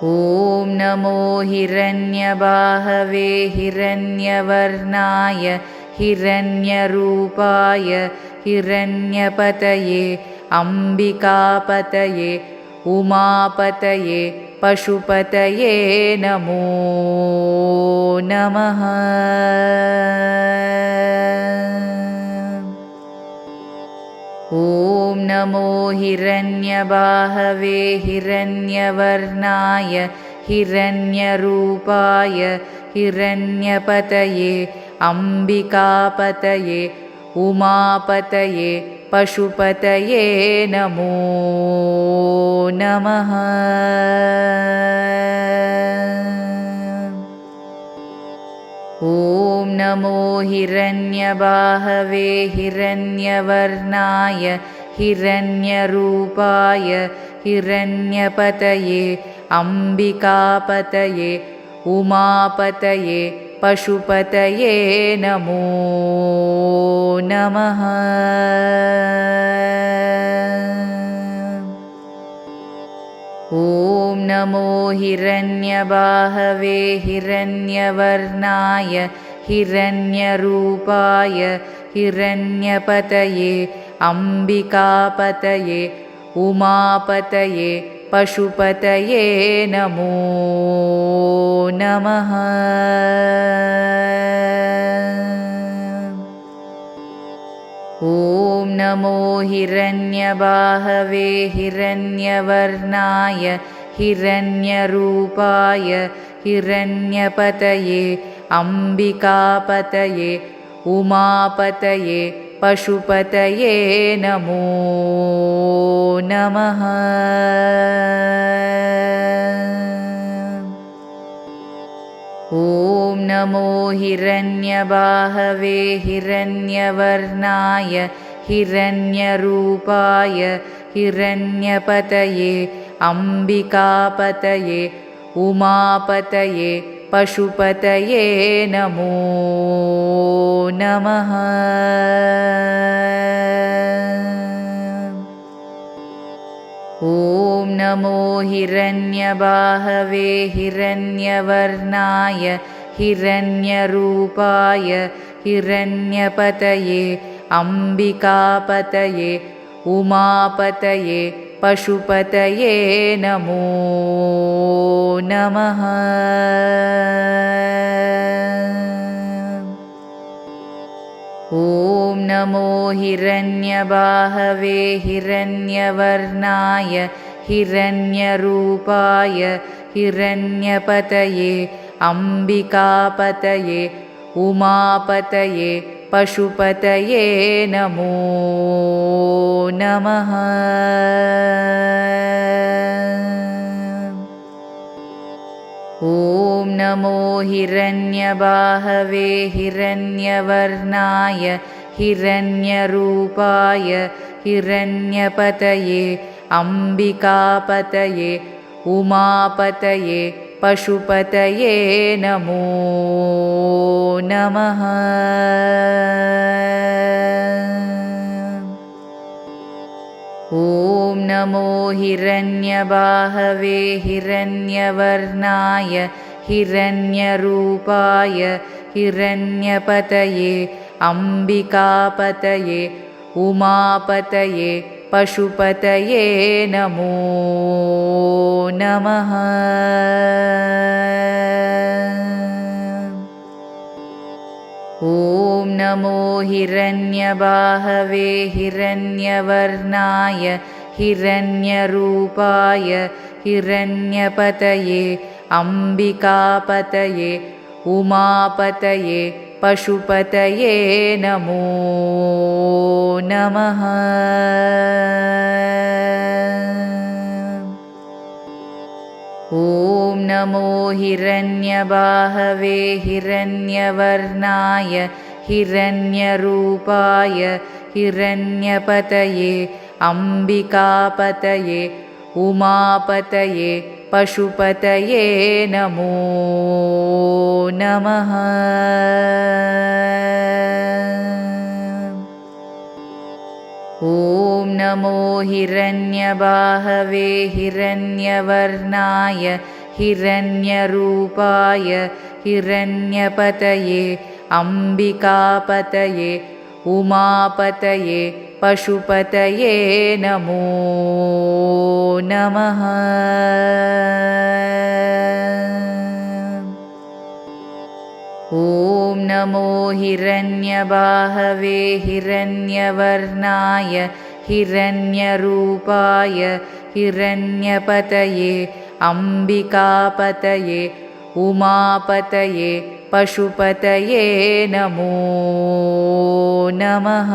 ॐ नमो हिरण्यबाहवे हिरण्यवर्णाय हिरण्यरूपाय हिरण्यपतये अम्बिकापतये उमापतये पशुपतये नमो नमः। ॐ नमो हिरण्यबाहवे हिरण्यवर्णाय हिरण्यरूपाय हिरण्यपतये अम्बिकापतये उमापतये पशुपतये नमो नमः। ॐ नमो हिरण्यबाहवे हिरण्यवर्णाय हिरण्यरूपाय हिरण्यपतये अम्बिकापतये उमापतये पशुपतये नमो नमः। ॐ नमो हिरण्यबाहवे हिरण्यवर्णाय हिरण्यरूपाय हिरण्यपतये अम्बिकापतये उमापतये पशुपतये नमो नमः। ॐ नमो हिरण्यबाहवे हिरण्यवर्णाय हिरण्यरूपाय हिरण्यपतये अम्बिकापतये उमापतये पशुपतये नमो नमः। ॐ नमो हिरण्यबाहवे हिरण्यवर्णाय हिरण्यरूपाय हिरण्यपतये अम्बिकापतये उमापतये पशुपतये नमो नमः। ॐ नमो हिरण्यबाहवे हिरण्यवर्णाय हिरण्यरूपाय हिरण्यपतये अम्बिकापतये उमापतये पशुपतये नमो नमः। ॐ नमो हिरण्यबाहवे हिरण्यवर्णाय हिरण्यरूपाय हिरण्यपतये अम्बिकापतये उमापतये पशुपतये नमो नमः। ॐ नमो हिरण्यबाहवे हिरण्यवर्णाय हिरण्यरूपाय हिरण्यपतये अम्बिकापतये उमापतये पशुपतये नमो नमः। ॐ नमो हिरण्यबाहवे हिरण्यवर्णाय हिरण्यरूपाय हिरण्यपतये अम्बिकापतये उमापतये पशुपतये नमो नमः। ॐ नमो हिरण्यबाहवे हिरण्यवर्णाय हिरण्यरूपाय हिरण्यपतये अम्बिकापतये उमापतये पशुपतये नमो नमः। ॐ नमो हिरण्यबाहवे हिरण्यवर्णाय हिरण्यरूपाय हिरण्यपतये अम्बिकापतये उमापतये पशुपतये नमो नमः। ॐ नमो हिरण्यबाहवे हिरण्यवर्णाय हिरण्यरूपाय हिरण्यपतये अम्बिकापतये उमापतये पशुपतये नमो नमः। ॐ नमो हिरण्यबाहवे हिरण्यवर्णाय हिरण्यरूपाय हिरण्यपतये अम्बिकापतये उमापतये पशुपतये नमो नमः।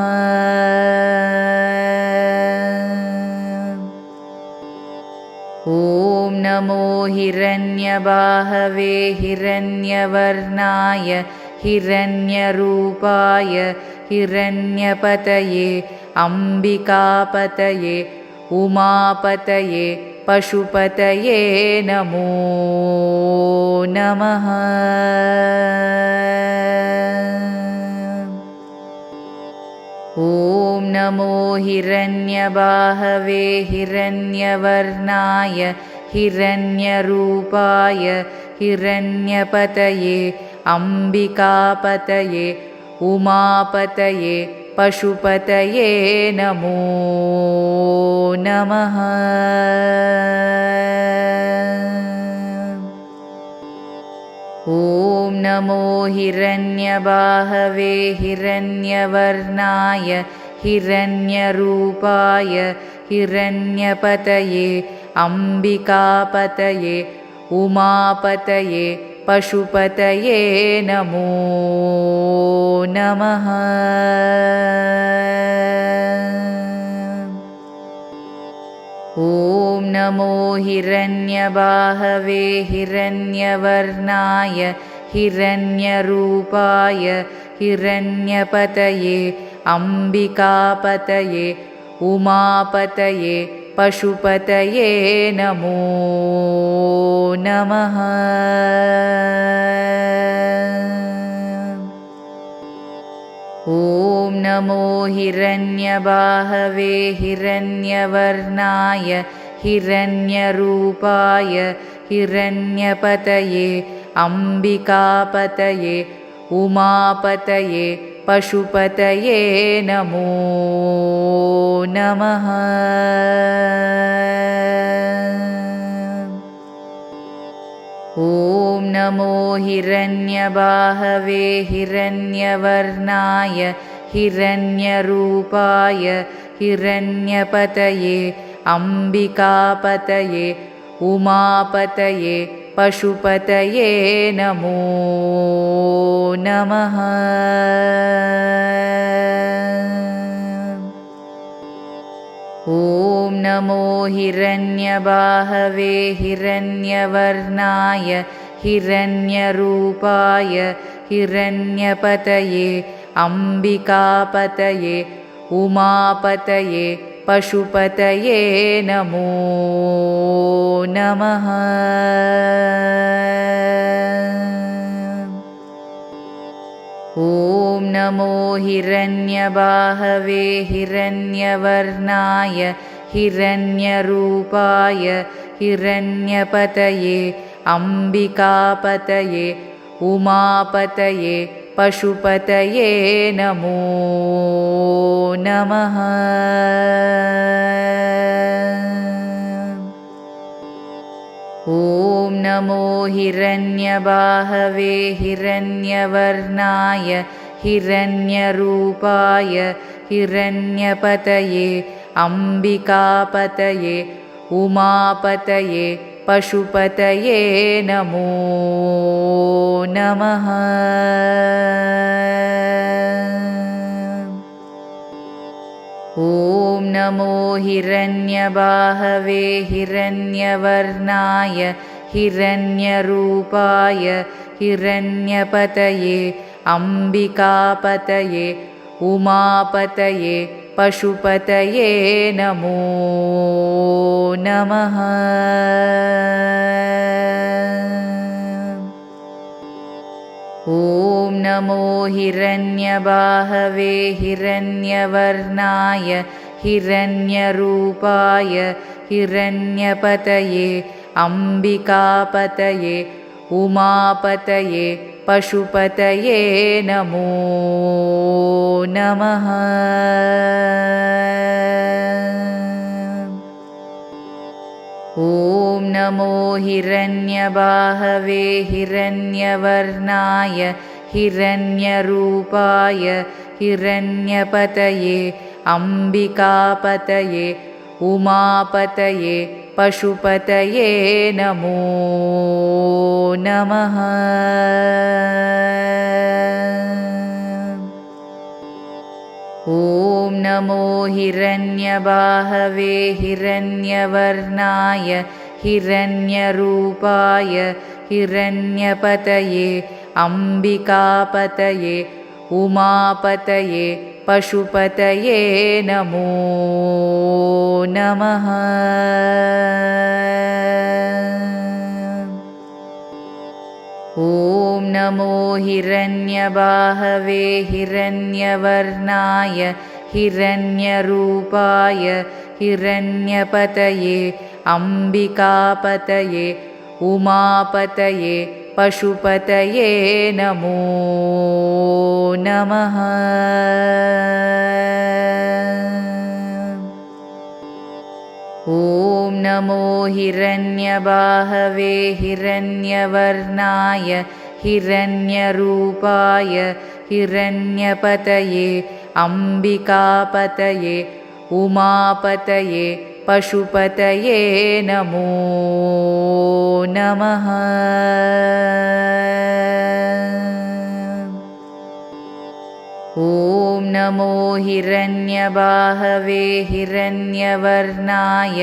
ॐ नमो हिरण्यबाहवे हिरण्यवर्णाय हिरण्यरूपाय हिरण्यपतये अम्बिकापतये उमापतये पशुपतये नमो नमः। ॐ नमो हिरण्यबाहवे हिरण्यवर्णाय हिरण्यरूपाय हिरण्यपतये अम्बिकापतये उमापतये पशुपतये नमो नमः। ॐ नमो हिरण्यबाहवे हिरण्यवर्णाय हिरण्यरूपाय हिरण्यपतये अम्बिकापतये उमापतये पशुपतये नमो नमः। ॐ नमो हिरण्यबाहवे हिरण्यवर्णाय हिरण्यरूपाय हिरण्यपतये अम्बिकापतये उमापतये पशुपतये नमो नमः। ॐ नमो हिरण्यबाहवे हिरण्यवर्णाय हिरण्यरूपाय हिरण्यपतये अम्बिकापतये उमापतये पशुपतये नमो नमः। ॐ नमो हिरण्यबाहवे हिरण्यवर्णाय हिरण्यरूपाय हिरण्यपतये अम्बिकापतये उमापतये पशुपतये नमो नमः। ॐ नमो हिरण्यबाहवे हिरण्यवर्णाय हिरण्यरूपाय हिरण्यपतये अम्बिकापतये उमापतये पशुपतये नमो नमः। ॐ नमो हिरण्यबाहवे हिरण्यवर्णाय हिरण्यरूपाय हिरण्यपतये अम्बिकापतये उमापतये पशुपतये नमो नमः। ॐ नमो हिरण्यबाहवे हिरण्यवर्णाय हिरण्यरूपाय हिरण्यपतये अम्बिकापतये उमापतये पशुपतये नमो नमः। ॐ नमो हिरण्यबाहवे हिरण्यवर्णाय हिरण्यरूपाय हिरण्यपतये अम्बिकापतये उमापतये पशुपतये नमो नमः। ॐ नमो हिरण्यबाहवे हिरण्यवर्णाय हिरण्यरूपाय हिरण्यपतये अंबिकापतये उमापतये पशुपतये नमो नमः। ॐ नमो हिरण्यबाहवे हिरण्यवर्णाय हिरण्यरूपाय हिरण्यपतये अंबिकापतये उमापतये पशुपतये नमो नमः। ॐ नमो हिरण्यबाहवे हिरण्यवर्णाय हिरण्यरूपाय हिरण्यपतये अंबिकापतये उमापतये पशुपतये नमो नमः। ॐ नमो हिरण्यबाहवे हिरण्यवर्णाय हिरण्यरूपाय हिरण्यपतये अंबिकापतये उमापतये पशुपतये नमो नमः। ॐ नमो हिरण्यबाहवे हिरण्यवर्णाय हिरण्यरूपाय हिरण्यपतये अंबिकापतये उमापतये पशुपतये नमो नमः। ॐ नमो हिरण्यबाहवे हिरण्यवर्णाय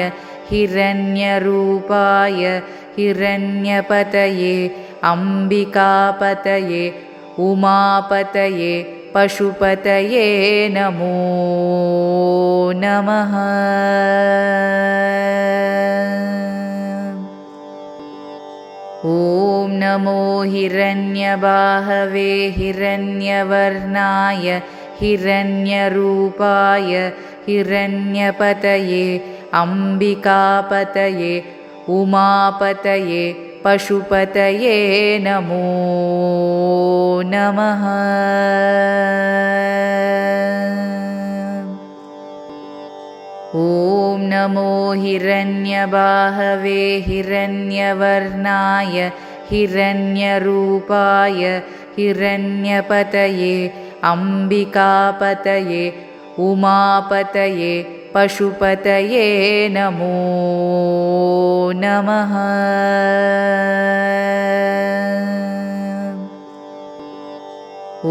हिरण्यरूपाय हिरण्यपतये अंबिकापतये उमापतये पशुपतये नमो नमः। ॐ नमो हिरण्यबाहवे हिरण्यवर्णाय हिरण्यरूपाय हिरण्यपतये अंबिकापतये उमापतये पशुपतये नमो नमः। ॐ नमो हिरण्यबाहवे हिरण्यवर्णाय हिरण्यरूपाय हिरण्यपतये अंबिकापतये उमापतये पशुपतये नमो नमः। ॐ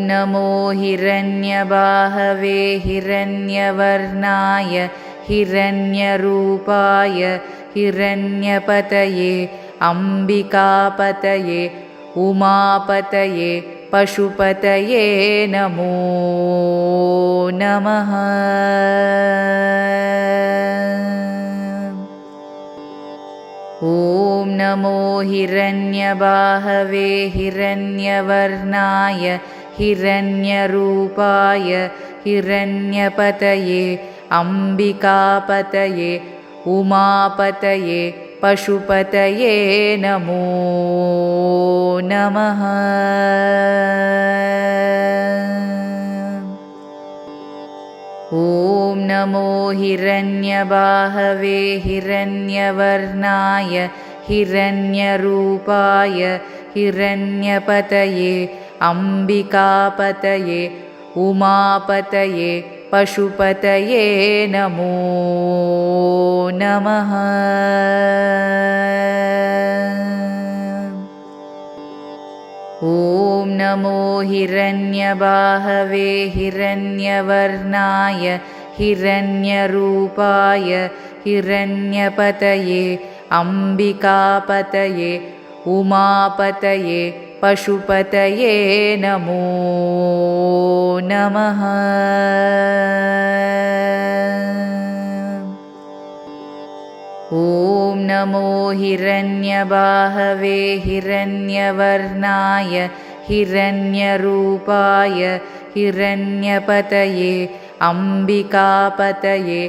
नमो हिरण्यबाहवे हिरण्यवर्णाय हिरण्यरूपाय हिरण्यपतये अंबिकापतये उमापतये पशुपतये नमो नमः। ॐ नमो हिरण्यबाहवे हिरण्यवर्णाय हिरण्यरूपाय हिरण्यपतये अंबिकापतये उमापतये पशुपतये नमो नमः। ॐ नमो हिरण्यबाहवे हिरण्यवर्णाय हिरण्यरूपाय हिरण्यपतये अंबिकापतये उमापतये पशुपतये नमो नमः। ॐ नमो हिरण्यबाहवे हिरण्यवर्णाय हिरण्यरूपाय हिरण्यपतये अंबिकापतये उमापतये पशुपतये नमो नमः। ॐ नमो हिरण्यबाहवे हिरण्यवर्णाय हिरण्यरूपाय हिरण्यपतये अंबिकापतये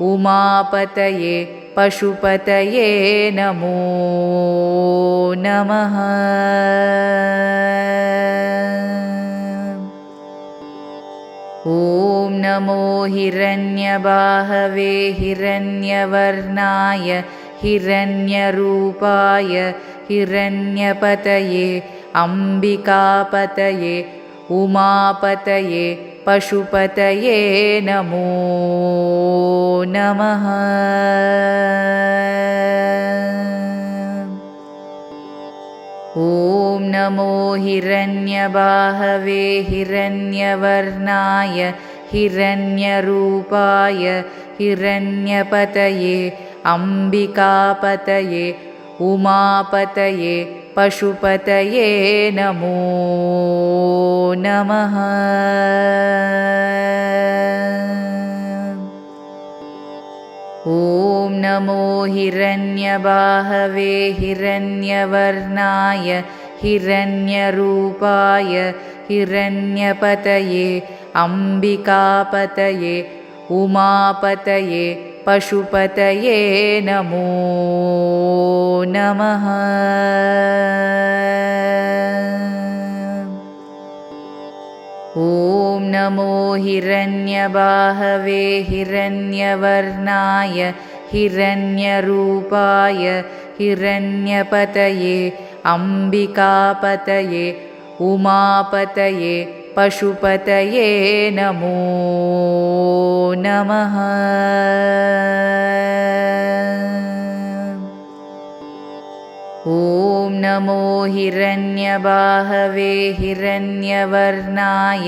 उमापतये पशुपतये नमो नमः। ॐ नमो हिरण्यबाहवे हिरण्यवर्णाय हिरण्यरूपाय हिरण्यपतये अम्बिकापतये उमापतये पशुपतये नमो नमः। ॐ नमो हिरण्यबाहवे हिरण्यवर्णाय हिरण्यरूपाय हिरण्यपतये अम्बिकापतये उमापतये पशुपतये नमो नमः। ॐ नमो हिरण्यबाहवे हिरण्यवर्णाय हिरण्यरूपाय हिरण्यपतये अम्बिकापतये उमापतये पशुपतये नमो नमः। ॐ नमो हिरण्यबाहवे हिरण्यवर्णाय हिरण्यरूपाय हिरण्यपतये अम्बिकापतये उमापतये पशुपतये नमो नमः। ॐ नमो हिरण्यबाहवे हिरण्यवर्णाय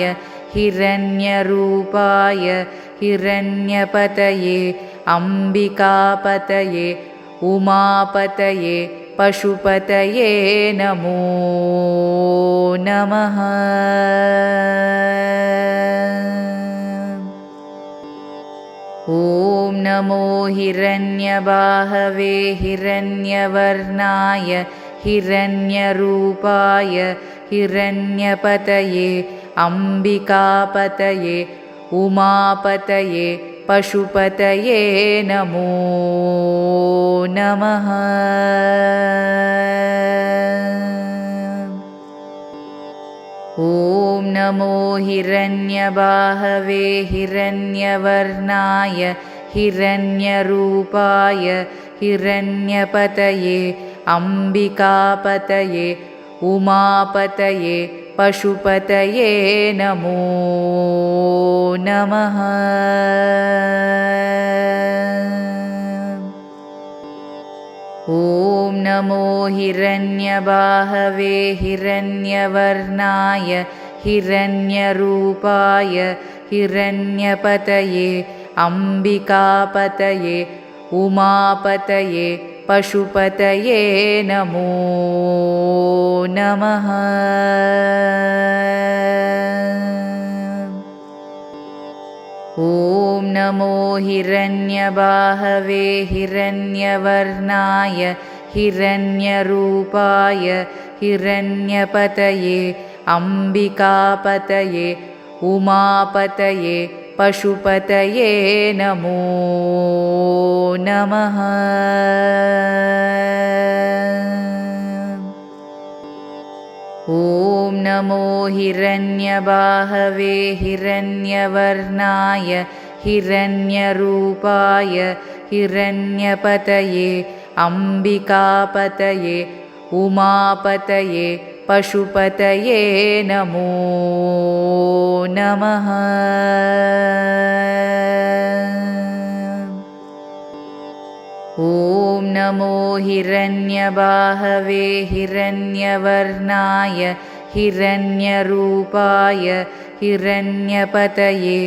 हिरण्यरूपाय हिरण्यपतये अम्बिकापतये उमापतये पशुपतये नमो नमः। ॐ नमो हिरण्यबाहवे हिरण्यवर्णाय हिरण्यरूपाय हिरण्यपतये अम्बिकापतये उमापतये पशुपतये नमो नमः। ॐ नमो हिरण्यबाहवे हिरण्यवर्णाय हिरण्यरूपाय हिरण्यपतये अम्बिकापतये उमापतये पशुपतये नमो नमः। ॐ नमो हिरण्यबाहवे हिरण्यवर्णाय हिरण्यरूपाय हिरण्यपतये अम्बिकापतये उमापतये पशुपतये नमो नमः। ॐ नमो हिरण्यबाहवे हिरण्यवर्णाय हिरण्यरूपाय हिरण्यपतये अम्बिकापतये उमापतये पशुपतये नमो नमः। ॐ नमो हिरण्यबाहवे हिरण्यवर्णाय हिरण्यरूपाय हिरण्यपतये अम्बिकापतये उमापतये पशुपतये नमो नमः। ॐ नमो हिरण्यबाहवे हिरण्यवर्णाय हिरण्यरूपाय हिरण्यपतये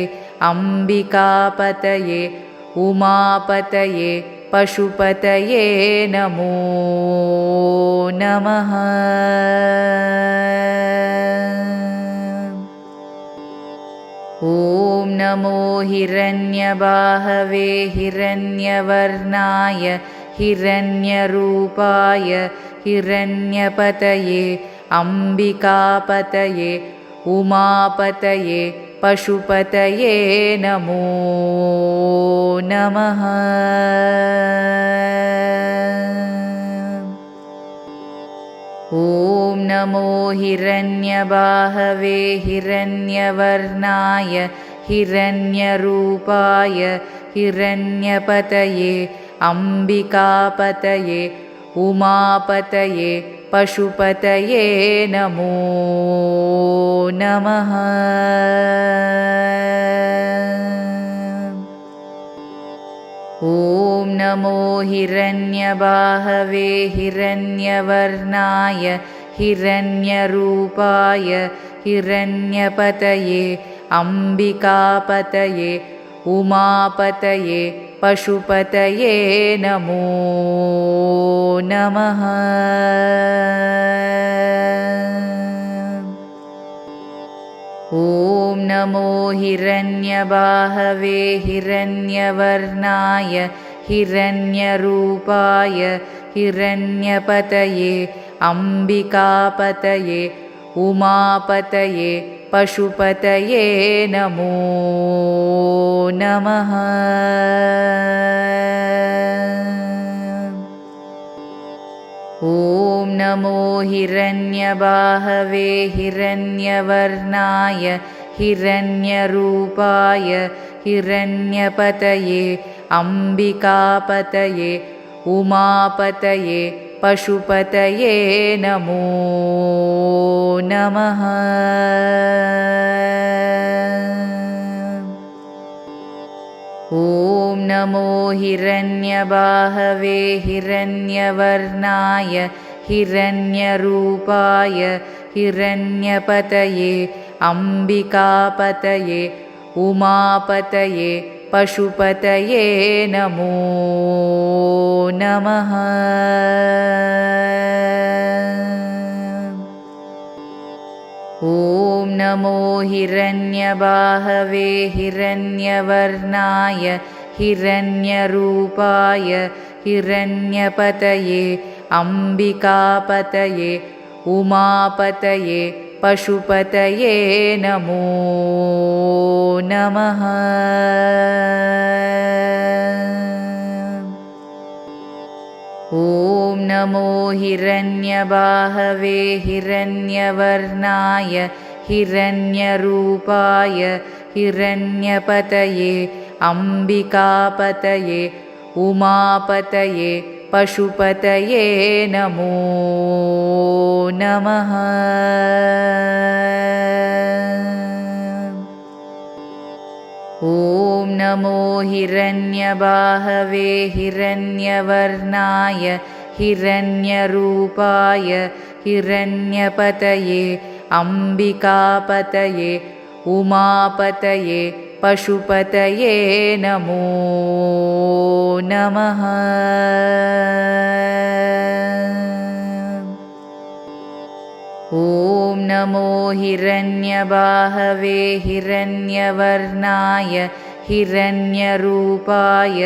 अम्बिकापतये उमापतये पशुपतये नमो नमः। ॐ नमो हिरण्यबाहवे हिरण्यवर्णाय हिरण्यरूपाय हिरण्यपतये अम्बिकापतये उमापतये पशुपतये नमो नमः। ॐ नमो हिरण्यबाहवे हिरण्यवर्णाय हिरण्यरूपाय हिरण्यपतये अम्बिकापतये उमापतये पशुपतये नमो नमः। ॐ नमो हिरण्यबाहवे हिरण्यवर्णाय हिरण्यरूपाय हिरण्यपतये अम्बिकापतये उमापतये पशुपतये नमो नमः। ॐ नमो हिरण्यबाहवे हिरण्यवर्णाय हिरण्यरूपाय हिरण्यपतये अम्बिकापतये उमापतये पशुपतये नमो नमः। ॐ नमो हिरण्यबाहवे हिरण्यवर्णाय हिरण्यरूपाय हिरण्यपतये अम्बिकापतये उमापतये पशुपतये नमो नमः। ॐ नमो हिरण्यबाहवे हिरण्यवर्णाय हिरण्यरूपाय हिरण्यपतये अम्बिकापतये उमापतये पशुपतये नमो नमः। ॐ नमो हिरण्यबाहवे हिरण्यवर्णाय हिरण्यरूपाय हिरण्यपतये अम्बिकापतये उमापतये पशुपतये नमो नमः। ॐ नमो हिरण्यबाहवे हिरण्यवर्णाय हिरण्यरूपाय हिरण्यपतये अम्बिकापतये उमापतये पशुपतये नमो नमः। ॐ नमो हिरण्यबाहवे हिरण्यवर्णाय हिरण्यरूपाय हिरण्यपतये अम्बिकापतये उमापतये पशुपतये नमो नमः। ॐ नमो हिरण्यबाहवे हिरण्यवर्णाय हिरण्यरूपाय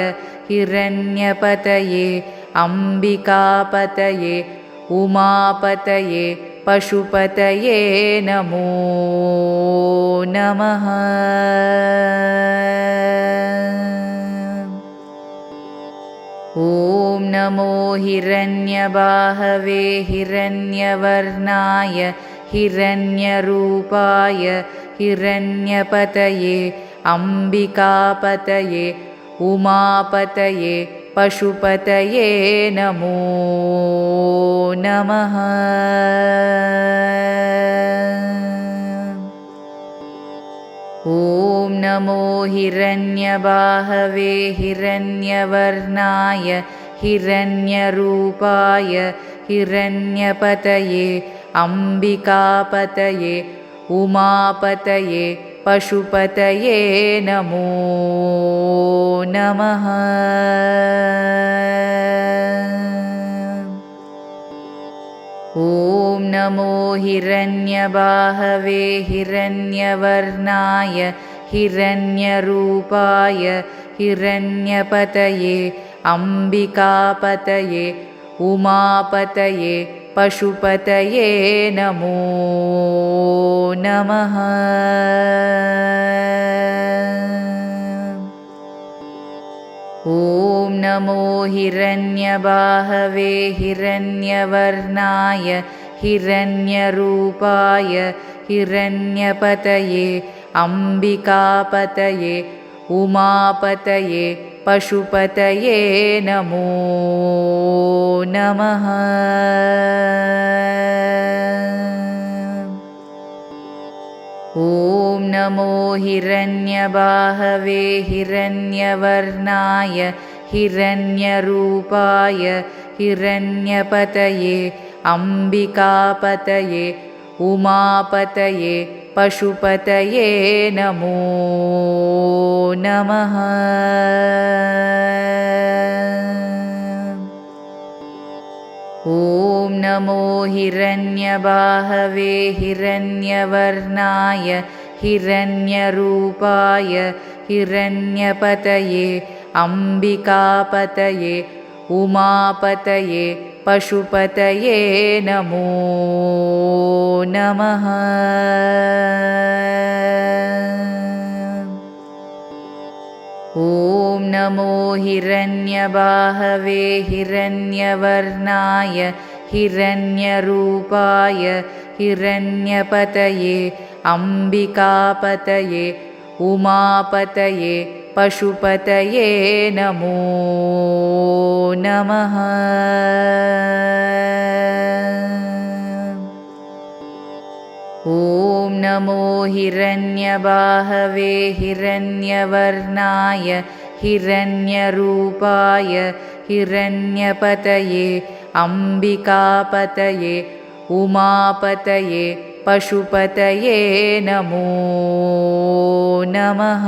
हिरण्यपतये अम्बिकापतये उमापतये पशुपतये नमो नमः। ॐ नमो हिरण्यबाहवे हिरण्यवर्णाय हिरण्यरूपाय हिरण्यपतये अम्बिकापतये उमापतये पशुपतये नमो नमः। ॐ नमो हिरण्यबाहवे हिरण्यवर्णाय हिरण्यरूपाय हिरण्यपतये अम्बिकापतये उमापतये पशुपतये नमो नमः। ॐ नमो हिरण्यबाहवे हिरण्यवर्णाय हिरण्यरूपाय हिरण्यपतये अम्बिकापतये उमापतये पशुपतये नमो नमः। ॐ नमो हिरण्यबाहवे हिरण्यवर्णाय हिरण्यरूपाय हिरण्यपतये अम्बिकापतये उमापतये पशुपतये नमो नमः। ॐ नमो हिरण्यबाहवे हिरण्यवर्णाय हिरण्यरूपाय हिरण्यपतये अम्बिकापतये उमापतये पशुपतये नमो नमः। ॐ नमो हिरण्यबाहवे हिरण्यवर्णाय हिरण्यरूपाय हिरण्यपतये अम्बिकापतये उमापतये पशुपतये नमो नमः। ॐ नमो हिरण्यबाहवे हिरण्यवर्णाय हिरण्यरूपाय हिरण्यपतये अम्बिकापतये उमापतये पशुपतये नमो नमः। ॐ नमो हिरण्यबाहवे हिरण्यवर्णाय हिरण्यरूपाय हिरण्यपतये अम्बिकापतये उमापतये पशुपतये नमो नमः।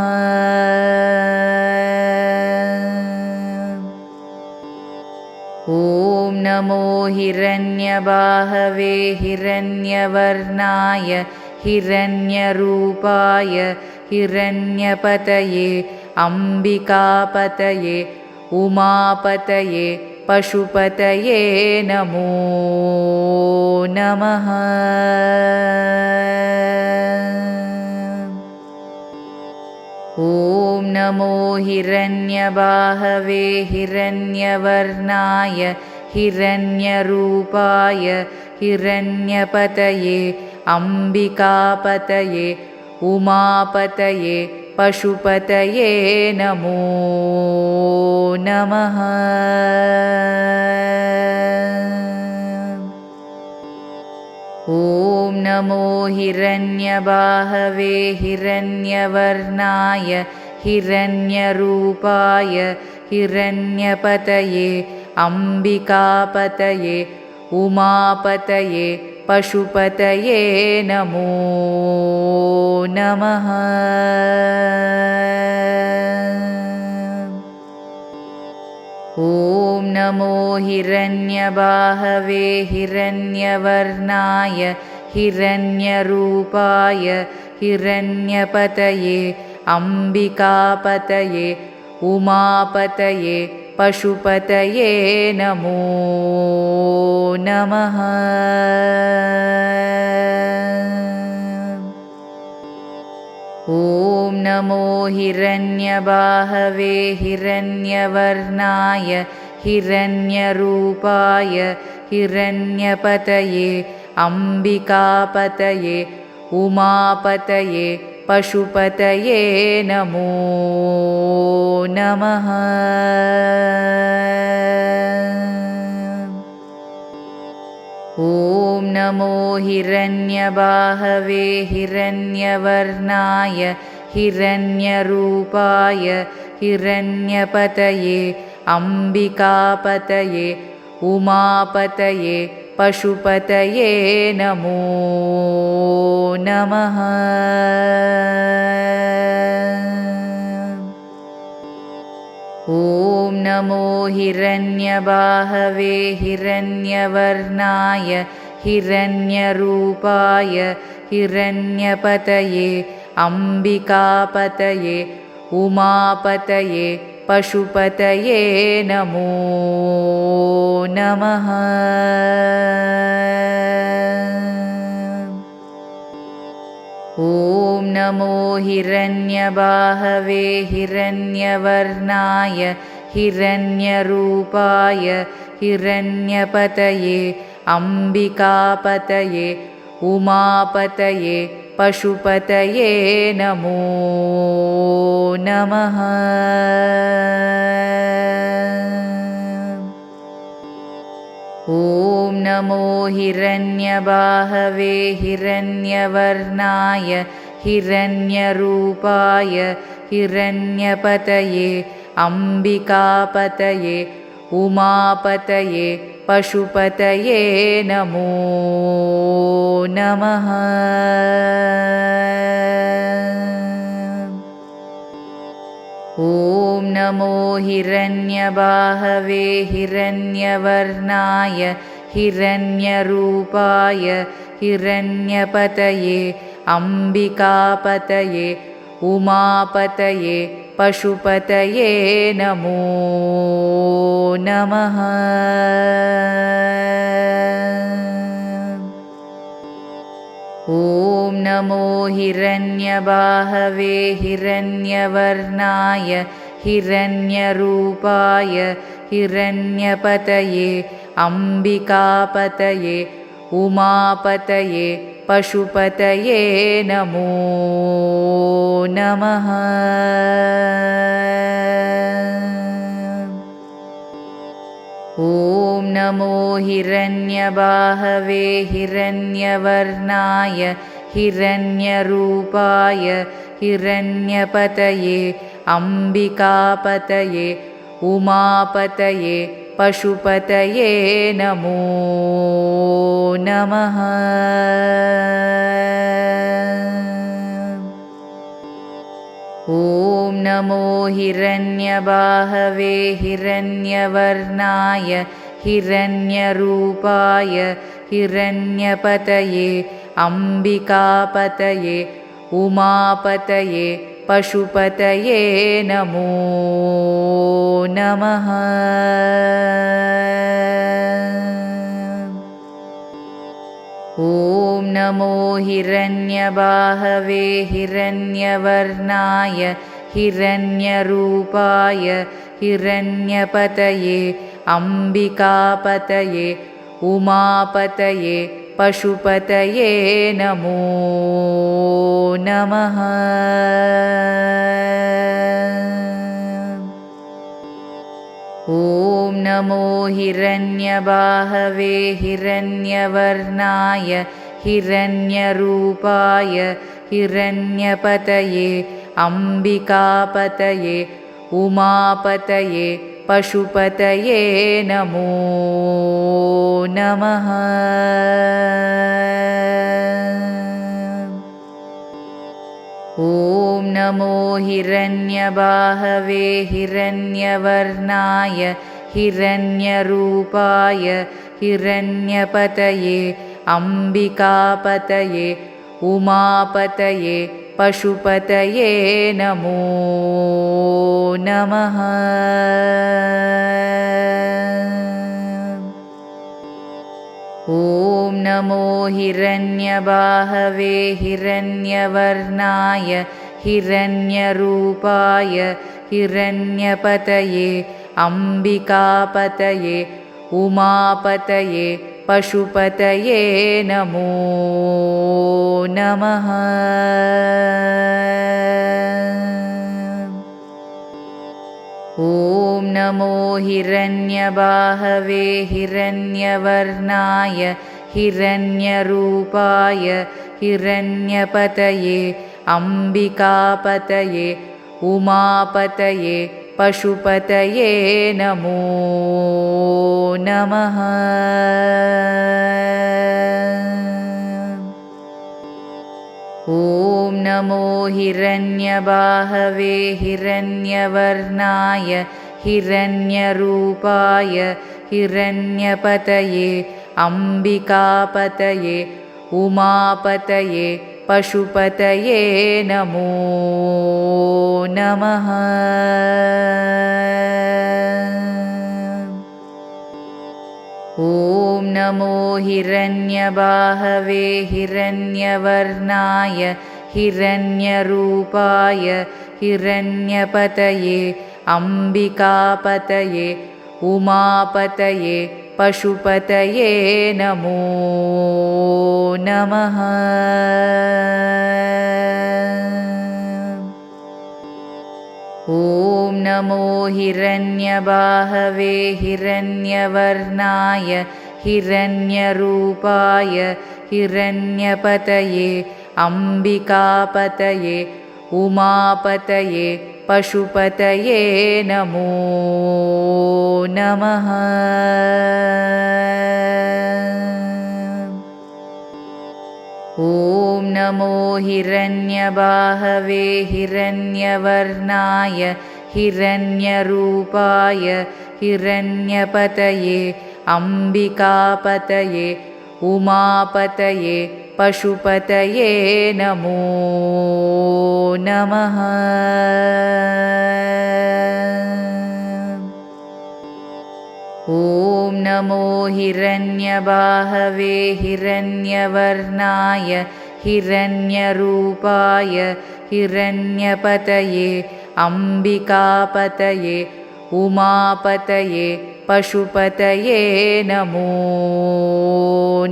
ॐ नमो हिरण्यबाहवे हिरण्यवर्णाय हिरण्यरूपाय हिरण्यपतये अम्बिकापतये उमापतये पशुपतये नमो नमः। ॐ नमो हिरण्यबाहवे हिरण्यवर्णाय हिरण्यरूपाय हिरण्यपतये अम्बिकापतये उमापतये पशुपतये नमो नमः। ॐ नमो हिरण्यबाहवे हिरण्यवर्णाय हिरण्यरूपाय हिरण्यपतये अम्बिकापतये उमापतये पशुपतये नमो नमः। ॐ नमो हिरण्यबाहवे हिरण्यवर्णाय हिरण्यरूपाय हिरण्यपतये अम्बिकापतये उमापतये पशुपतये नमो नमः। ॐ नमो हिरण्यबाहवे हिरण्यवर्णाय हिरण्यरूपाय हिरण्यपतये अम्बिकापतये उमापतये पशुपतये नमो नमः। ॐ नमो हिरण्यबाहवे हिरण्यवर्णाय हिरण्यरूपाय हिरण्यपतये अम्बिकापतये उमापतये पशुपतये नमो नमः। ॐ नमो हिरण्यबाहवे हिरण्यवर्णाय हिरण्यरूपाय हिरण्यपतये अम्बिकापतये उमापतये पशुपतये नमो नमः। नमो हिरण्यबाहवे हिरण्यवर्णाय हिरण्यरूपाय हिरण्यपतये अम्बिकापतये उमापतये पशुपतये नमो नमः। ॐ नमो हिरण्यबाहवे हिरण्यवर्णाय हिरण्यरूपाय हिरण्यपतये अम्बिकापतये उमापतये पशुपतये नमो नमः। ॐ नमो हिरण्यबाहवे हिरण्यवर्णाय हिरण्यरूपाय हिरण्यपतये अम्बिकापतये उमापतये पशुपतये नमो नमः। ॐ नमो हिरण्यबाहवे हिरण्यवर्णाय हिरण्यरूपाय हिरण्यपतये अम्बिकापतये उमापतये पशुपतये नमो नमः। ॐ नमो हिरण्यबाहवे हिरण्यवर्णाय हिरण्यरूपाय हिरण्यपतये अम्बिकापतये उमापतये पशुपतये नमो नमः। ॐ नमो हिरण्यबाहवे हिरण्यवर्णाय हिरण्यरूपाय हिरण्यपतये अम्बिकापतये उमापतये पशुपतये नमो नमः। ॐ नमो हिरण्यबाहवे हिरण्यवर्णाय हिरण्यरूपाय हिरण्यपतये अम्बिकापतये उमापतये पशुपतये नमो नमः। ॐ नमो हिरण्यबाहवे हिरण्यवर्णाय हिरण्यरूपाय हिरण्यपतये अम्बिकापतये उमापतये पशुपतये नमो नमः। ॐ नमो हिरण्यबाहवे हिरण्यवर्णाय हिरण्यरूपाय हिरण्यपतये अम्बिकापतये उमापतये पशुपतये नमो नमः। ॐ नमो हिरण्यबाहवे हिरण्यवर्णाय हिरण्यरूपाय हिरण्यपतये अम्बिकापतये उमापतये पशुपतये नमो नमः। ॐ नमो हिरण्यबाहवे हिरण्यवर्णाय हिरण्यरूपाय हिरण्यपतये अम्बिकापतये उमापतये पशुपतये नमो नमः। ॐ नमो हिरण्यबाहवे हिरण्यवर्णाय हिरण्यरूपाय हिरण्यपतये अम्बिकापतये उमापतये पशुपतये नमो नमः। ॐ नमो हिरण्यबाहवे हिरण्यवर्णाय हिरण्यरूपाय हिरण्यपतये अम्बिकापतये उमापतये पशुपतये नमो नमः। ॐ नमो हिरण्यबाहवे हिरण्यवर्णाय हिरण्यरूपाय हिरण्यपतये अम्बिकापतये उमापतये पशुपतये नमो नमः। ॐ नमो हिरण्यबाहवे हिरण्यवर्णाय हिरण्यरूपाय हिरण्यपतये अम्बिकापतये उमापतये पशुपतये नमो नमः। ॐ नमो हिरण्यबाहवे हिरण्यवर्णाय हिरण्यरूपाय हिरण्यपतये अम्बिकापतये उमापतये पशुपतये नमो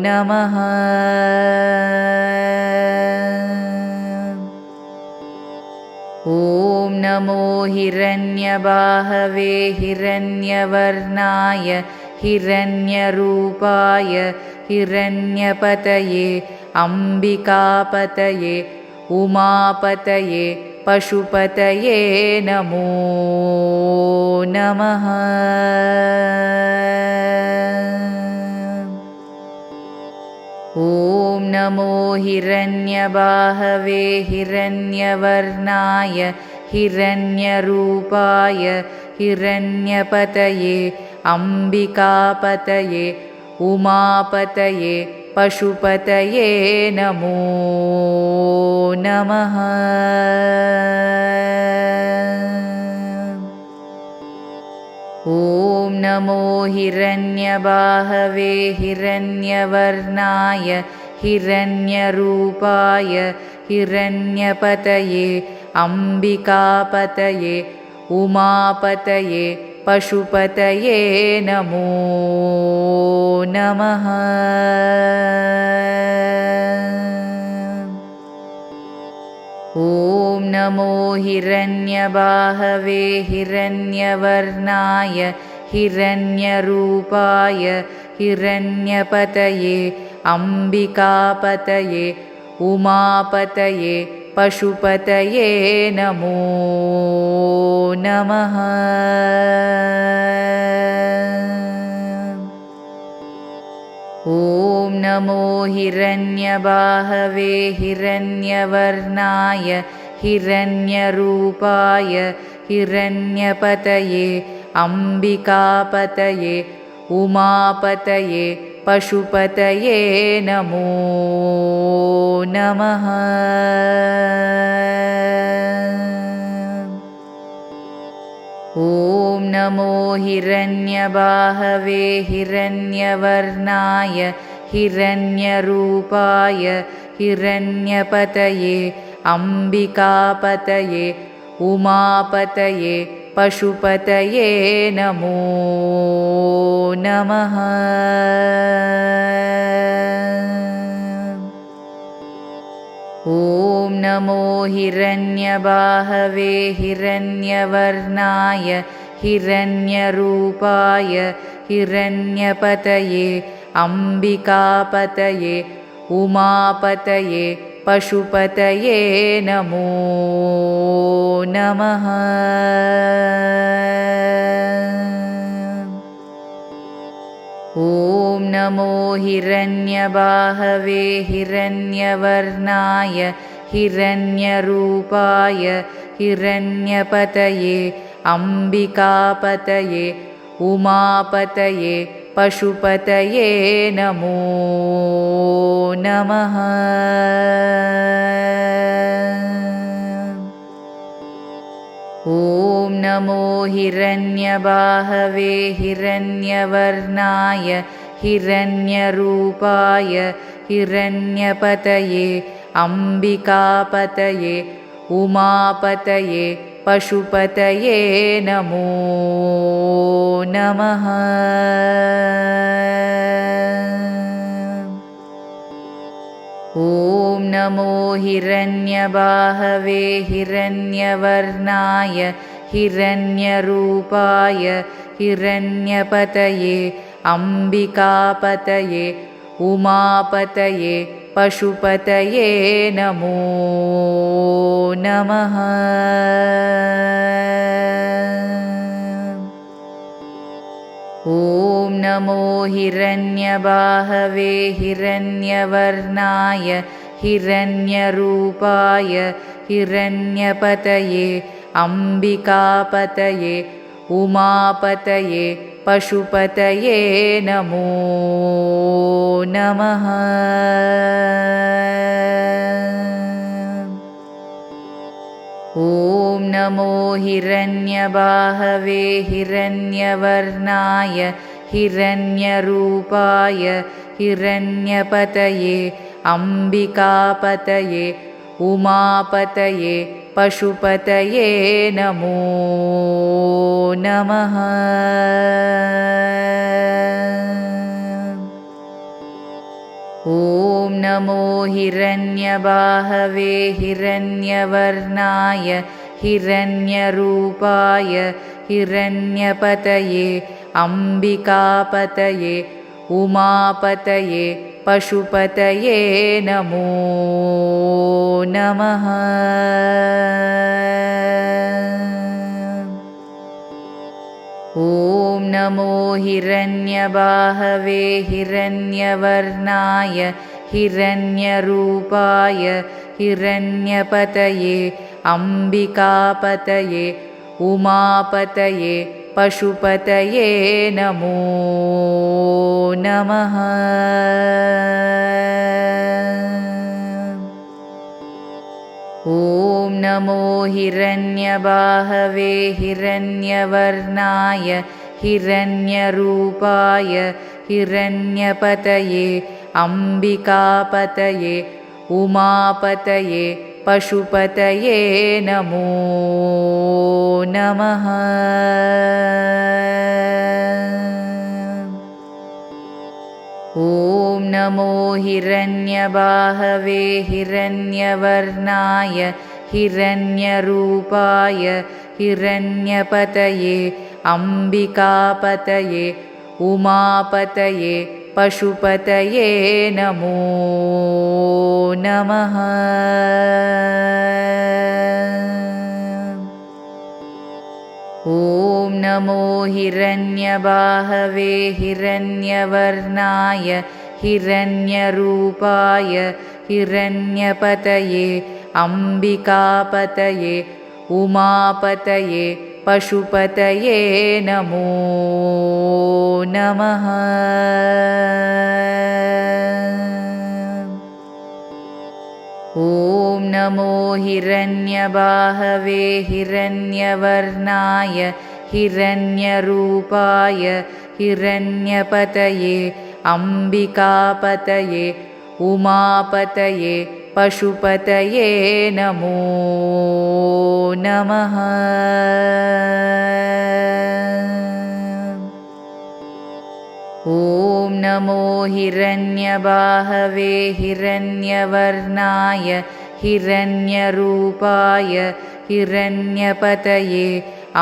नमः। ॐ नमो हिरण्यबाहवे हिरण्यवर्णाय हिरण्यरूपाय हिरण्यपतये अम्बिकापतये उमापतये पशुपतये नमो नमः। ॐ नमो हिरण्यबाहवे हिरण्यवर्णाय हिरण्यरूपाय हिरण्यपतये अम्बिकापतये उमापतये पशुपतये नमो नमः। ॐ नमो हिरण्यबाहवे हिरण्यवर्णाय हिरण्यरूपाय हिरण्यपतये अम्बिकापतये उमापतये पशुपतये नमो नमः। ॐ नमो हिरण्यबाहवे हिरण्यवर्णाय हिरण्यरूपाय हिरण्यपतये अम्बिकापतये उमापतये पशुपतये नमो नमः। ॐ नमो हिरण्यबाहवे हिरण्यवर्णाय हिरण्यरूपाय हिरण्यपतये अम्बिकापतये उमापतये पशुपतये नमो नमः। ॐ नमो हिरण्यबाहवे हिरण्यवर्णाय हिरण्यरूपाय हिरण्यपतये अम्बिकापतये उमापतये पशुपतये नमो नमः। ॐ नमो हिरण्यबाहवे हिरण्यवर्णाय हिरण्यरूपाय हिरण्यपतये अम्बिकापतये उमापतये पशुपतये नमो नमः। ॐ नमो हिरण्यबाहवे हिरण्यवर्णाय हिरण्यरूपाय हिरण्यपतये अम्बिकापतये उमापतये पशुपतये नमो नमः। ॐ नमो हिरण्यबाहवे हिरण्यवर्णाय हिरण्यरूपाय हिरण्यपतये अंबिकापतये उमापतये पशुपतये नमो नमः। ॐ नमो हिरण्यबाहवे हिरण्यवर्णाय हिरण्यरूपाय हिरण्यपतये अंबिकापतये उमापतये पशुपतये नमो नमः। ॐ नमो हिरण्यबाहवे हिरण्यवर्णाय हिरण्यरूपाय हिरण्यपतये अंबिकापतये उमापतये पशुपतये नमो नमः। ॐ नमो हिरण्यबाहवे हिरण्यवर्णाय हिरण्यरूपाय हिरण्यपतये अंबिकापतये उमापतये पशुपतये नमो नमः। ॐ नमो हिरण्यबाहवे हिरण्यवर्णाय हिरण्यरूपाय हिरण्यपतये अंबिकापतये उमापतये पशुपतये नमो नमः। ॐ नमो हिरण्यबाहवे हिरण्यवर्णाय हिरण्यरूपाय हिरण्यपतये अंबिकापतये उमापतये पशुपतये नमो नमः। ॐ नमो हिरण्यबाहवे हिरण्यवर्णाय हिरण्यरूपाय हिरण्यपतये अंबिकापतये उमापतये पशुपतये नमो नमः। ॐ नमो हिरण्यबाहवे हिरण्यवर्णाय हिरण्यरूपाय हिरण्यपतये अंबिकापतये उमापतये पशुपतये नमो नमः। ॐ नमो हिरण्यबाहवे हिरण्यवर्णाय हिरण्यरूपाय हिरण्यपतये अंबिकापतये उमापतये पशुपतये नमो नमः। ॐ नमो हिरण्यबाहवे हिरण्यवर्णाय हिरण्यरूपाय हिरण्यपतये अंबिकापतये उमापतये पशुपतये नमो नमः। ॐ नमो हिरण्यबाहवे हिरण्यवर्णाय हिरण्यरूपाय हिरण्यपतये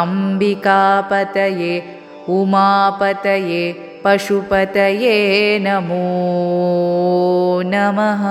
अंबिकापतये उमापतये पशुपतये नमो नमः।